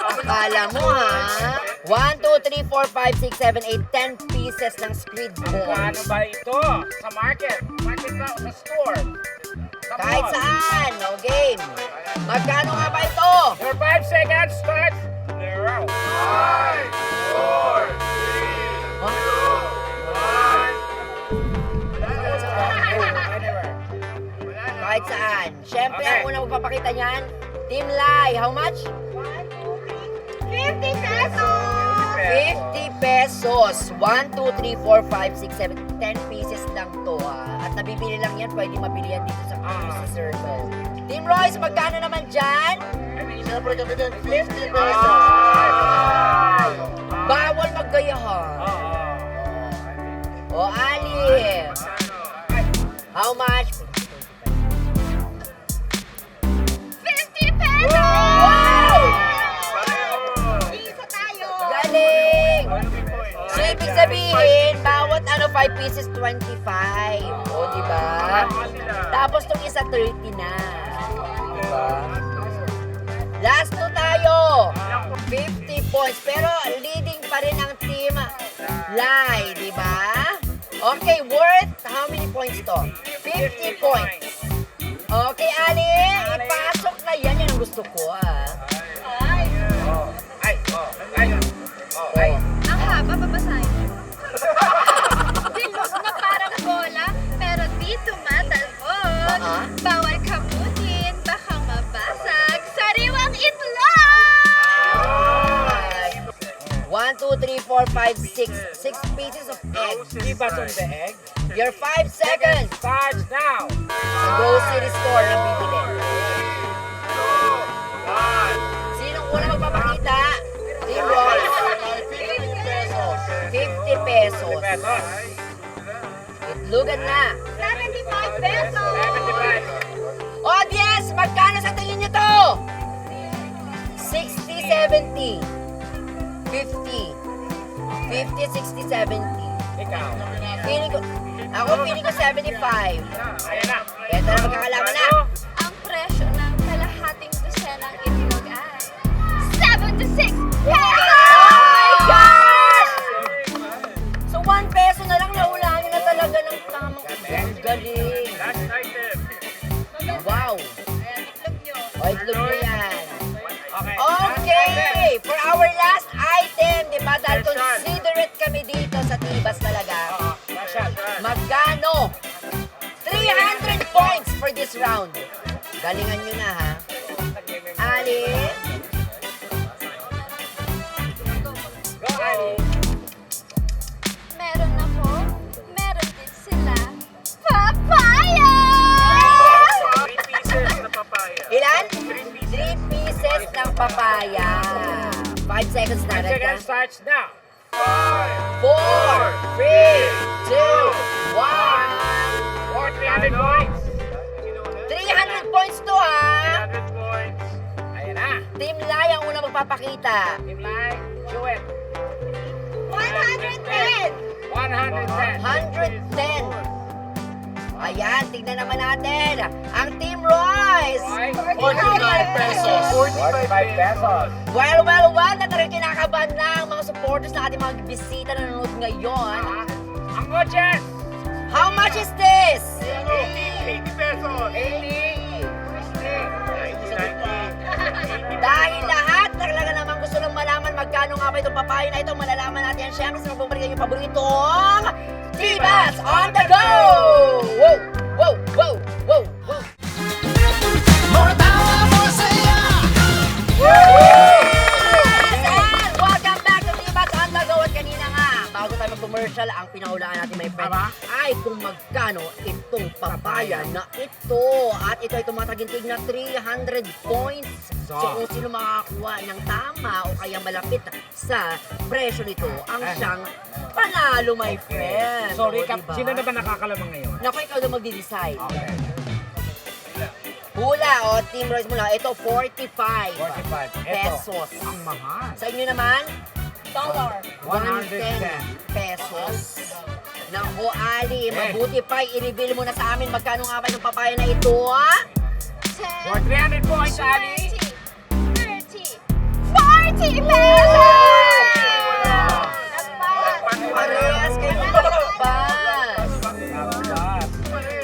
[SPEAKER 1] Akala mo, ha? 1, 2, 3, 4, 5, 6, 7, 8, 10 pieces ng squid ball.
[SPEAKER 2] Ano ba ito? Sa market? Market ba? Sa store? Sa
[SPEAKER 1] Kahit
[SPEAKER 2] mall?
[SPEAKER 1] saan, no game. Magkano nga ba ito?
[SPEAKER 2] Your 5 seconds starts now. 5, 4, 3, 2, 1.
[SPEAKER 1] Kahit saan. Siyempre,
[SPEAKER 2] Okay.
[SPEAKER 1] ang unang magpapakita niyan, Team Lai, how much?
[SPEAKER 6] 50 pesos!
[SPEAKER 1] 50 pesos. 1, 2, 3, 4, 5, 6, 7, 10 pieces lang to ha. At nabibili lang yan, pwede mabili yan dito sa Purse Circle. Team Royce, magkano naman dyan?
[SPEAKER 5] Siyempre kami din, 50 pesos.
[SPEAKER 1] Bawal maggayahan. O, Ali. How much?
[SPEAKER 6] 50 pesos!
[SPEAKER 1] Wow!
[SPEAKER 6] Isa tayo!
[SPEAKER 1] Galing! So, ibig sabihin, bawat 5 pieces, 25. O, di ba? Tapos itong isa, 30 na. Di ba? Last two tayo. 50 points. Pero leading pa rin ang team Lai, di ba? Okay, worth how many points to? 50 points. Okay, Ali, ipasok na yan. Yan ang gusto ko, ah.
[SPEAKER 6] Ang haba, babasahin mo. Bilog na parang bola, pero di tumatalbog. Bawal kamutin, baka mabasag. Sariwang itlog!
[SPEAKER 1] 1, 2, 3, 4, 5, 6. 6 pieces of eggs.
[SPEAKER 2] Give us on the egg.
[SPEAKER 1] Your 5 seconds.
[SPEAKER 2] Starts now.
[SPEAKER 1] Sa grocery store na bibili. Sinong una magpapakita? Team Royce.
[SPEAKER 5] 50 pesos.
[SPEAKER 1] 50 pesos. Itlugan na.
[SPEAKER 6] 75 pesos!
[SPEAKER 1] Audience, magkano sa tingin nyo to? 60, 70. 50. 50, 60, 70.
[SPEAKER 2] Ikaw.
[SPEAKER 1] Feeling ko, feeling ko 75.
[SPEAKER 2] Ayan na.
[SPEAKER 1] Ito na magkakalaman na.
[SPEAKER 6] Ang presyo ng kalahating dosenang itlog ay 76 pesos!
[SPEAKER 1] Oh my gosh! So 1 peso na lang naulanin na talaga ng tamang galing.
[SPEAKER 2] Last item.
[SPEAKER 1] Wow. O, itlog mo yan.
[SPEAKER 2] Okay.
[SPEAKER 1] Okay! For our last item, di ba? Dahil considerate kami dito sa Tibas talaga. Magkano? 300 points for this round. Galingan nyo na, ha? Ali?
[SPEAKER 2] Go, Ali.
[SPEAKER 6] Meron ako, meron din sila. Papaya!
[SPEAKER 2] 3 pieces na papaya.
[SPEAKER 1] Ilan? 3 pieces ng papaya. 5 seconds na.
[SPEAKER 2] 5 seconds starts now.
[SPEAKER 1] 4, 3, 2, 1.
[SPEAKER 2] For 300 points.
[SPEAKER 1] 300 points to, ha?
[SPEAKER 2] 300 points. Ayan na.
[SPEAKER 1] Team Lai ang unang magpapakita.
[SPEAKER 2] Team Lai, show it.
[SPEAKER 6] 110!
[SPEAKER 2] 110.
[SPEAKER 1] 110. Ayan, tignan naman natin. Ang Team Royce.
[SPEAKER 5] 45 pesos.
[SPEAKER 2] 45 pesos.
[SPEAKER 1] Well, na talagang kinakabahan na ang mga supporters na ating mga bisita na nanonood ngayon.
[SPEAKER 2] Ang coaches.
[SPEAKER 1] How much is this?
[SPEAKER 2] 80 pesos. 80.
[SPEAKER 1] Dahil lahat talaga naman gusto nang malaman magkano nga ba itong papaya na ito, malalaman natin yan syempre sa magbabalik yung paboritong Tibas on the go! Wow! Wow! Wow! Wow! Wow!
[SPEAKER 3] More tawa, more saya.
[SPEAKER 1] Yes! And welcome back to Tibas on the go! At kanina nga, bago tayo mag-commercial, ang pinahulaan natin, my friend, ay kung magkano itong papaya na ito. At ito ay tumatagintig na 300 points. So kung sino makakakuha ng tama o kaya malapit sa presyo nito, ang siyang panalo, my friend.
[SPEAKER 2] So,
[SPEAKER 1] O,
[SPEAKER 2] recap,
[SPEAKER 1] diba?
[SPEAKER 2] sino na ba nakakalamang ngayon?
[SPEAKER 1] Naku, ikaw na magdi-decide.
[SPEAKER 2] Okay.
[SPEAKER 1] Hula, o Team Royce mula. Ito, 45
[SPEAKER 2] 45. Ito.
[SPEAKER 1] pesos.
[SPEAKER 2] Ang mahal.
[SPEAKER 1] Sa inyo naman,
[SPEAKER 6] Dollar.
[SPEAKER 1] 110 pesos. Naku, Ali,
[SPEAKER 2] Okay.
[SPEAKER 1] mabuti pa, i-reveal mo na sa amin magkano nga ba yung papaya na ito, ha?
[SPEAKER 6] 10,
[SPEAKER 2] For 300 points, Ali.
[SPEAKER 6] 20, 30, 40 pesos!
[SPEAKER 1] Parehas kayo naglagpas.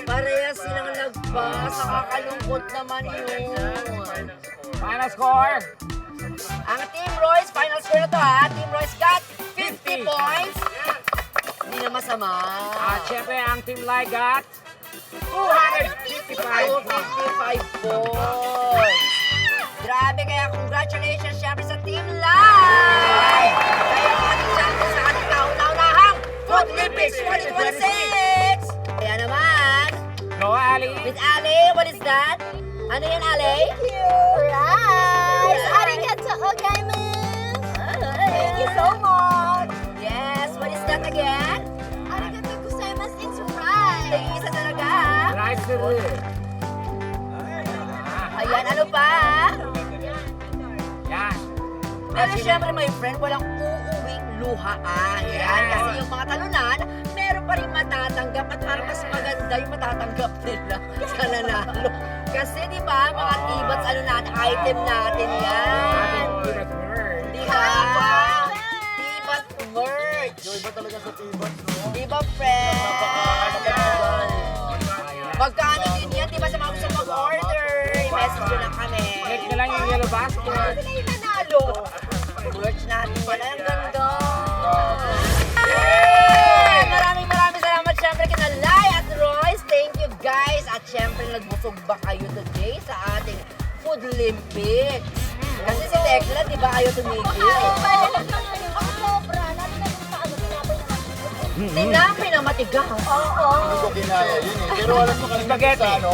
[SPEAKER 1] Parehas silang naglagpas. Nakakalungkot naman yun.
[SPEAKER 2] Final score.
[SPEAKER 1] Ang Team Royce, final score na to, ha? Team Royce got 50 points. Hindi na masama.
[SPEAKER 2] At syempre, ang Team Lai got 255 points.
[SPEAKER 1] that? Ano yan, Ale?
[SPEAKER 6] Rice! Arigato gozaimasu! Thank you so much!
[SPEAKER 1] Yes, what is that again?
[SPEAKER 6] Arigato gozaimasu, it's rice!
[SPEAKER 1] Isa talaga.
[SPEAKER 2] Rice to real.
[SPEAKER 1] Ayan, ano pa?
[SPEAKER 2] Yan.
[SPEAKER 1] Pero syempre, my friend, walang uuwing luhaan. Yan, kasi yung mga talunan, meron pa rin matatanggap at parang mas maganda yung matatanggap nila sa nanalo. Kasi di ba, mga tibats, ano natin, item natin yan.
[SPEAKER 2] Peanut word.
[SPEAKER 1] Di ba? Tibat merch.
[SPEAKER 5] Yung iba talaga sa T-Bots, no?
[SPEAKER 1] Di ba, friend?
[SPEAKER 5] Napakahalaga.
[SPEAKER 1] Magkano din yan, di ba, sa mga gusto mag-order? I-message nyo lang kami.
[SPEAKER 2] Click nyo lang yung yellow basket.
[SPEAKER 1] Sila yung nanalo. Merch natin pala, ang ganda. Maraming salamat syempre kina Lai at Royce. Thank you guys. At syempre nagbusog ba kayo today sa ating Food Olympics? Kasi si Tekla, di ba, ayaw tumigil?
[SPEAKER 7] Ang sobra, lalo na yung sa ano, tinapay na natin.
[SPEAKER 1] Tinapay na matigas. Oo.
[SPEAKER 5] Hindi ko kinaya yun eh. Pero alam mo kasi
[SPEAKER 2] Spaghetti.
[SPEAKER 5] sa ano?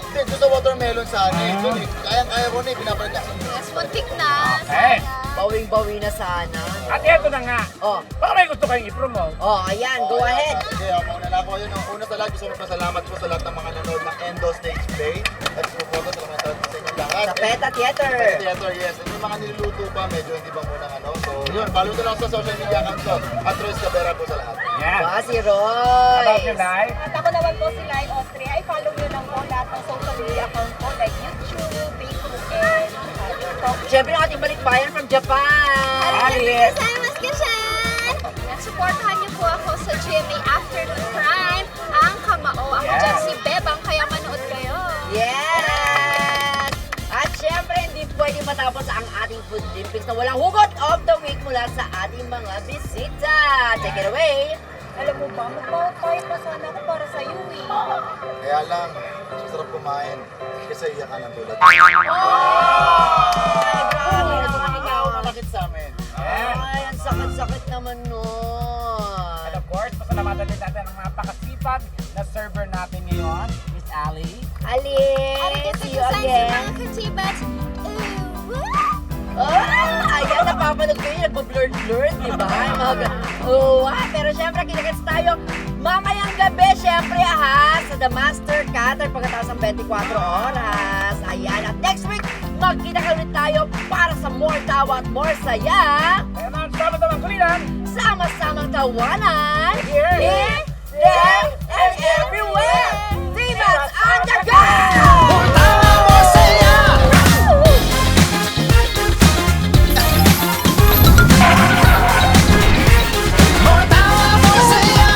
[SPEAKER 5] Hindi, doon sa watermelon sa akin. Doon eh. Kaya ko na eh, pinapalit ako.
[SPEAKER 6] Yes, muntik na.
[SPEAKER 2] Okay.
[SPEAKER 1] Bawing-bawi na sana.
[SPEAKER 2] At eto na nga.
[SPEAKER 1] Oh,
[SPEAKER 2] Baka may gusto kayong i-promote.
[SPEAKER 1] ayan, go ahead.
[SPEAKER 5] Sige, ako na ako yun. Ang una sa lahat, gusto ko pasalamat po sa lahat ng mga nanood ng Endo Stage Play. At sumupoto sa mga tawag sa inyong lahat.
[SPEAKER 1] Sa Peta Theater.
[SPEAKER 5] Peta Theater, yes. And yung mga niluluto pa, medyo hindi ba muna ano. So, yun, follow nyo lang sa social media account ko. At Royce Cabrera po sa lahat.
[SPEAKER 2] Yan.
[SPEAKER 1] Ba, si
[SPEAKER 2] About
[SPEAKER 1] Royce.
[SPEAKER 2] your life.
[SPEAKER 7] At ako naman po si Lai Austria. Ay, follow nyo lang po lahat ng social media account ko like YouTube, Facebook, and TikTok.
[SPEAKER 1] Syempre, ang ating balikbayan from Japan.
[SPEAKER 2] Alice.
[SPEAKER 6] Gozaimasu kashan! Supportahan niyo po ako sa GMA Afternoon Prime, ang Kamao. Ako
[SPEAKER 2] Yes.
[SPEAKER 6] dyan si Bebang, kaya manood kayo.
[SPEAKER 1] Yes! At syempre, hindi pwede matapos ang ating Food Olympics na walang hugot of the week mula sa ating mga bisita. Take it away!
[SPEAKER 7] Alam mo ba, magpapay pa sana ako para sa iyo eh.
[SPEAKER 5] Kaya lang, sarap kumain. Kasi iyakan ng tulad.
[SPEAKER 1] Ay, grabe na
[SPEAKER 5] Ikaw
[SPEAKER 1] ikaw.
[SPEAKER 5] malakit sa amin.
[SPEAKER 1] Ay, ang sakit-sakit naman nun.
[SPEAKER 2] And of course, pasalamatan din natin ang napakasipag na server natin ngayon, Miss Ali.
[SPEAKER 1] Alice,
[SPEAKER 6] Arigato
[SPEAKER 1] see you
[SPEAKER 6] gozaimasu,
[SPEAKER 1] again.
[SPEAKER 6] mga katibats.
[SPEAKER 1] Ayan, napapanood ko yun, nagpo-blur-blur, di ba? Yung mga pero syempre, kinagats tayo mamayang gabi, syempre, sa The Master Cutter pagkatapos ng 24 oras. Ayan, at next week, magkita ulit tayo para sa more tawa at more saya.
[SPEAKER 2] Kaya naman, sama-sama kulinan.
[SPEAKER 1] Sama-samang tawanan.
[SPEAKER 2] Here.
[SPEAKER 1] Here